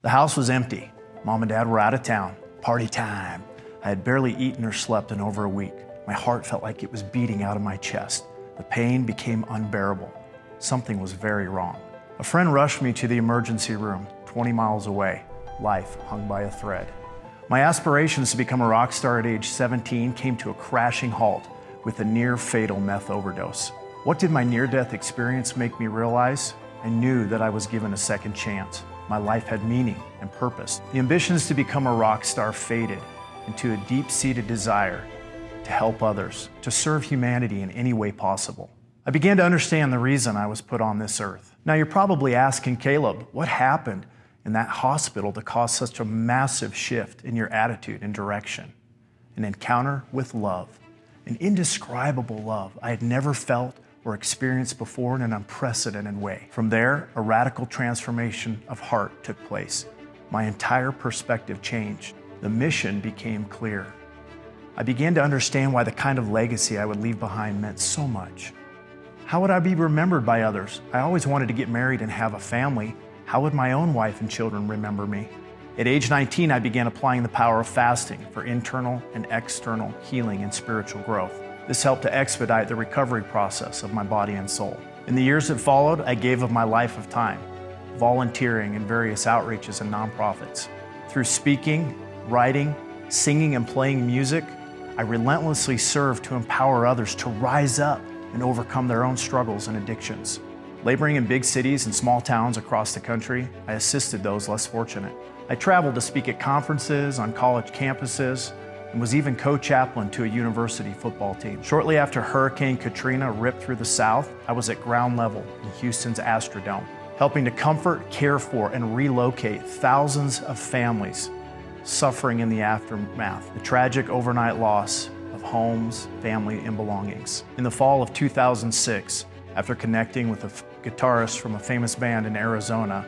The house was empty. Mom and Dad were out of town. Party time. I had barely eaten or slept in over a week. My heart felt like it was beating out of my chest. The pain became unbearable. Something was very wrong. A friend rushed me to the emergency room, 20 miles away. Life hung by a thread. My aspirations to become a rock star at age 17 came to a crashing halt with a near-fatal meth overdose. What did my near-death experience make me realize? I knew that I was given a second chance. My life had meaning and purpose. The ambitions to become a rock star faded into a deep-seated desire to help others, to serve humanity in any way possible. I began to understand the reason I was put on this earth. Now you're probably asking, Caleb, what happened in that hospital to cause such a massive shift in your attitude and direction? An encounter with love, an indescribable love I had never felt or experienced before in an unprecedented way. From there, a radical transformation of heart took place. My entire perspective changed. The mission became clear. I began to understand why the kind of legacy I would leave behind meant so much. How would I be remembered by others? I always wanted to get married and have a family. How would my own wife and children remember me? At age 19, I began applying the power of fasting for internal and external healing and spiritual growth. This helped to expedite the recovery process of my body and soul. In the years that followed, I gave of my life of time, volunteering in various outreaches and nonprofits. Through speaking, writing, singing, and playing music, I relentlessly served to empower others to rise up and overcome their own struggles and addictions. Laboring in big cities and small towns across the country, I assisted those less fortunate. I traveled to speak at conferences, on college campuses, and was even co-chaplain to a university football team. Shortly after Hurricane Katrina ripped through the South, I was at ground level in Houston's Astrodome, helping to comfort, care for, and relocate thousands of families suffering in the aftermath, the tragic overnight loss of homes, family, and belongings. In the fall of 2006, after connecting with a guitarist from a famous band in Arizona,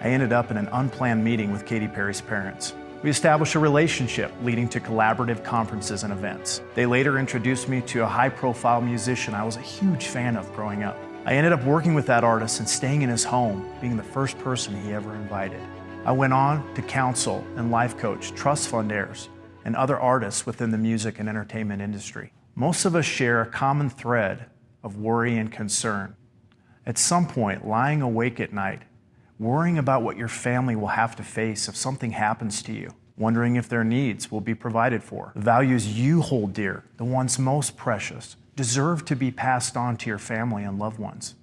I ended up in an unplanned meeting with Katy Perry's parents. We established a relationship leading to collaborative conferences and events. They later introduced me to a high-profile musician I was a huge fan of growing up. I ended up working with that artist and staying in his home, being the first person he ever invited. I went on to counsel and life coach trust fund heirs and other artists within the music and entertainment industry. Most of us share a common thread of worry and concern. At some point, lying awake at night, worrying about what your family will have to face if something happens to you, wondering if their needs will be provided for. The values you hold dear, the ones most precious, deserve to be passed on to your family and loved ones.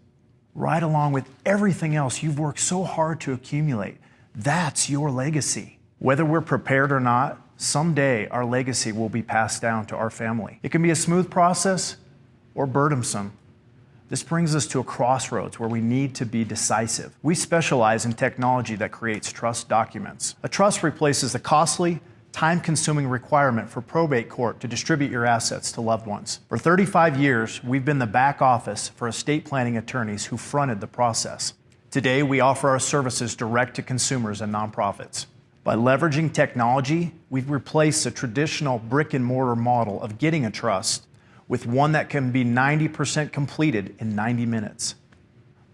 Right along with everything else you've worked so hard to accumulate, that's your legacy. Whether we're prepared or not, someday our legacy will be passed down to our family. It can be a smooth process or burdensome. This brings us to a crossroads where we need to be decisive. We specialize in technology that creates trust documents. A trust replaces the costly, time-consuming requirement for probate court to distribute your assets to loved ones. For 35 years, we've been the back office for estate planning attorneys who fronted the process. Today, we offer our services direct to consumers and nonprofits. By leveraging technology, we've replaced the traditional brick-and-mortar model of getting a trust with one that can be 90% completed in 90 minutes.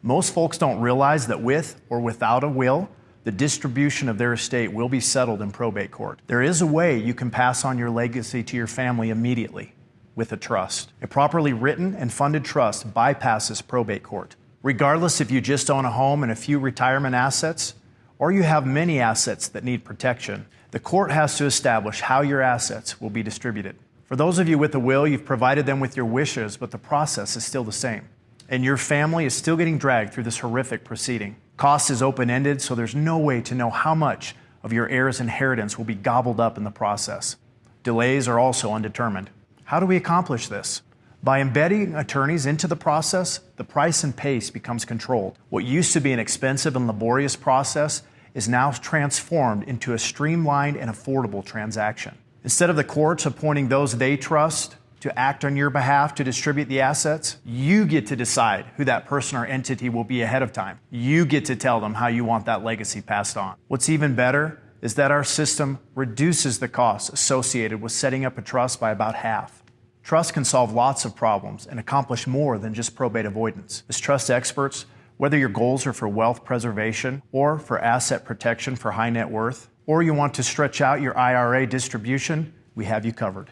Most folks don't realize that with or without a will, the distribution of their estate will be settled in probate court. There is a way you can pass on your legacy to your family immediately with a trust. A properly written and funded trust bypasses probate court. Regardless if you just own a home and a few retirement assets, or you have many assets that need protection, the court has to establish how your assets will be distributed. For those of you with a will, you've provided them with your wishes, but the process is still the same. And your family is still getting dragged through this horrific proceeding. Cost is open-ended, so there's no way to know how much of your heirs' inheritance will be gobbled up in the process. Delays are also undetermined. How do we accomplish this? By embedding attorneys into the process, the price and pace becomes controlled. What used to be an expensive and laborious process is now transformed into a streamlined and affordable transaction. Instead of the courts appointing those they trust to act on your behalf to distribute the assets, you get to decide who that person or entity will be ahead of time. You get to tell them how you want that legacy passed on. What's even better is that our system reduces the costs associated with setting up a trust by about half. Trust can solve lots of problems and accomplish more than just probate avoidance. As trust experts, Whether your goals are for wealth preservation or for asset protection for high net worth, or you want to stretch out your IRA distribution, we have you covered.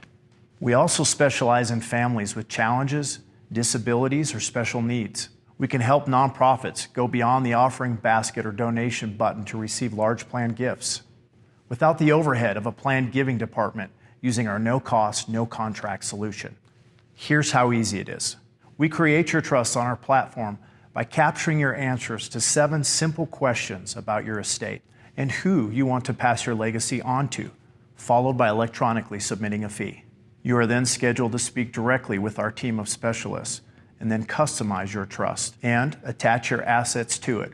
We also specialize in families with challenges, disabilities, or special needs. We can help nonprofits go beyond the offering basket or donation button to receive large planned gifts without the overhead of a planned giving department using our no-cost, no-contract solution. Here's how easy it is. We create your trust on our platform by capturing your answers to 7 simple questions about your estate and who you want to pass your legacy on to, followed by electronically submitting a fee. You are then scheduled to speak directly with our team of specialists and then customize your trust and attach your assets to it,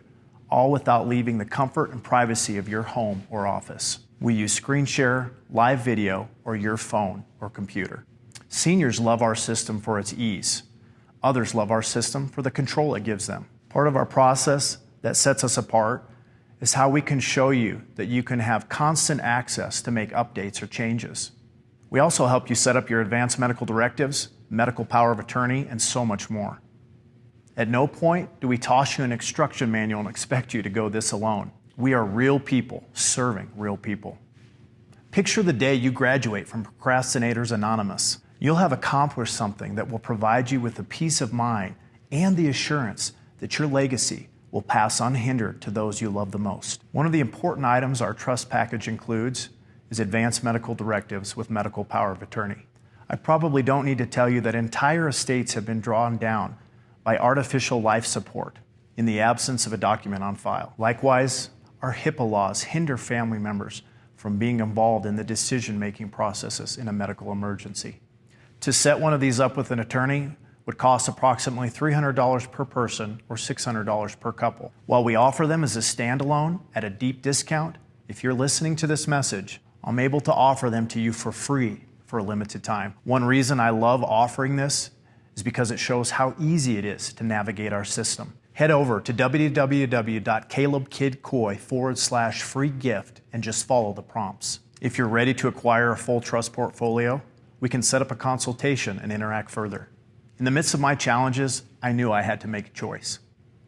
all without leaving the comfort and privacy of your home or office. We use screen share, live video, or your phone or computer. Seniors love our system for its ease. Others love our system for the control it gives them. Part of our process that sets us apart is how we can show you that you can have constant access to make updates or changes. We also help you set up your advanced medical directives, medical power of attorney, and so much more. At no point do we toss you an instruction manual and expect you to go this alone. We are real people serving real people. Picture the day you graduate from Procrastinators Anonymous. You'll have accomplished something that will provide you with the peace of mind and the assurance that your legacy will pass unhindered to those you love the most. One of the important items our trust package includes is advanced medical directives with medical power of attorney. I probably don't need to tell you that entire estates have been drawn down by artificial life support in the absence of a document on file. Likewise, our HIPAA laws hinder family members from being involved in the decision-making processes in a medical emergency. To set one of these up with an attorney would cost approximately $300 per person or $600 per couple. While we offer them as a standalone at a deep discount, if you're listening to this message, I'm able to offer them to you for free for a limited time. One reason I love offering this is because it shows how easy it is to navigate our system. Head over to www.calebkidcoy.com/free gift and just follow the prompts. If you're ready to acquire a full trust portfolio, we can set up a consultation and interact further. In the midst of my challenges, I knew I had to make a choice.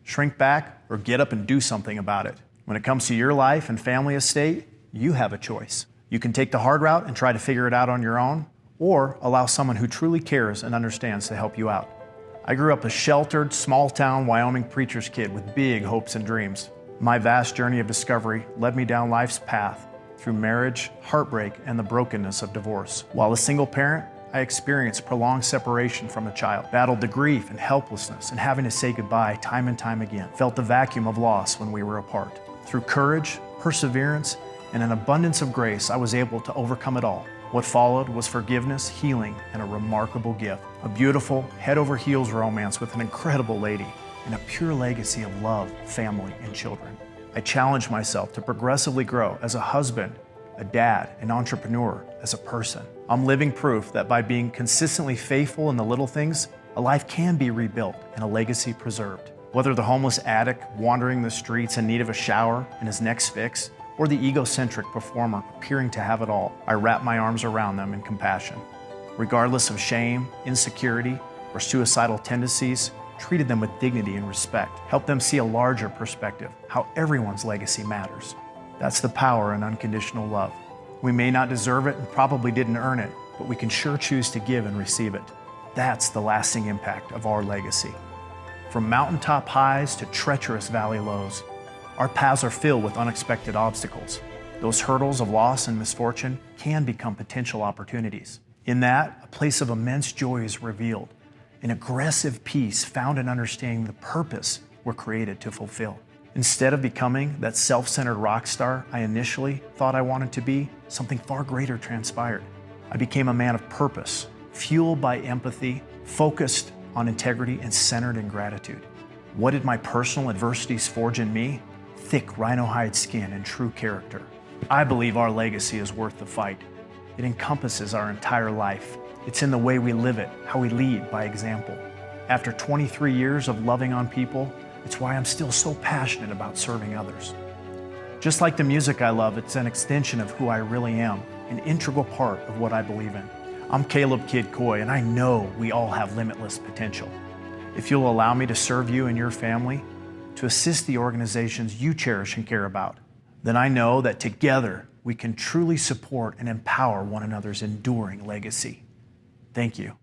Shrink back or get up and do something about it. When it comes to your life and family estate, you have a choice. You can take the hard route and try to figure it out on your own, or allow someone who truly cares and understands to help you out. I grew up a sheltered, small-town Wyoming preacher's kid with big hopes and dreams. My vast journey of discovery led me down life's path through marriage, heartbreak, and the brokenness of divorce. While a single parent, I experienced prolonged separation from a child, battled the grief and helplessness and having to say goodbye time and time again, felt the vacuum of loss when we were apart. Through courage, perseverance, and an abundance of grace, I was able to overcome it all. What followed was forgiveness, healing, and a remarkable gift. A beautiful, head-over-heels romance with an incredible lady, and a pure legacy of love, family, and children. I challenged myself to progressively grow as a husband, a dad, an entrepreneur, as a person. I'm living proof that by being consistently faithful in the little things, a life can be rebuilt and a legacy preserved. Whether the homeless addict wandering the streets in need of a shower and his next fix, or the egocentric performer appearing to have it all, I wrap my arms around them in compassion. Regardless of shame, insecurity, or suicidal tendencies, treated them with dignity and respect. Help them see a larger perspective, how everyone's legacy matters. That's the power in unconditional love. We may not deserve it and probably didn't earn it, but we can sure choose to give and receive it. That's the lasting impact of our legacy. From mountaintop highs to treacherous valley lows, our paths are filled with unexpected obstacles. Those hurdles of loss and misfortune can become potential opportunities. In that, a place of immense joy is revealed, an aggressive peace found in understanding the purpose we're created to fulfill. Instead of becoming that self-centered rock star I initially thought I wanted to be, something far greater transpired. I became a man of purpose, fueled by empathy, focused on integrity, and centered in gratitude. What did my personal adversities forge in me? Thick rhino hide skin and true character. I believe our legacy is worth the fight. It encompasses our entire life. It's in the way we live it, how we lead by example. After 23 years of loving on people, it's why I'm still so passionate about serving others. Just like the music I love, it's an extension of who I really am, an integral part of what I believe in. I'm Caleb Kid Coy, and I know we all have limitless potential. If you'll allow me to serve you and your family, to assist the organizations you cherish and care about. Then I know that together we can truly support and empower one another's enduring legacy. Thank you.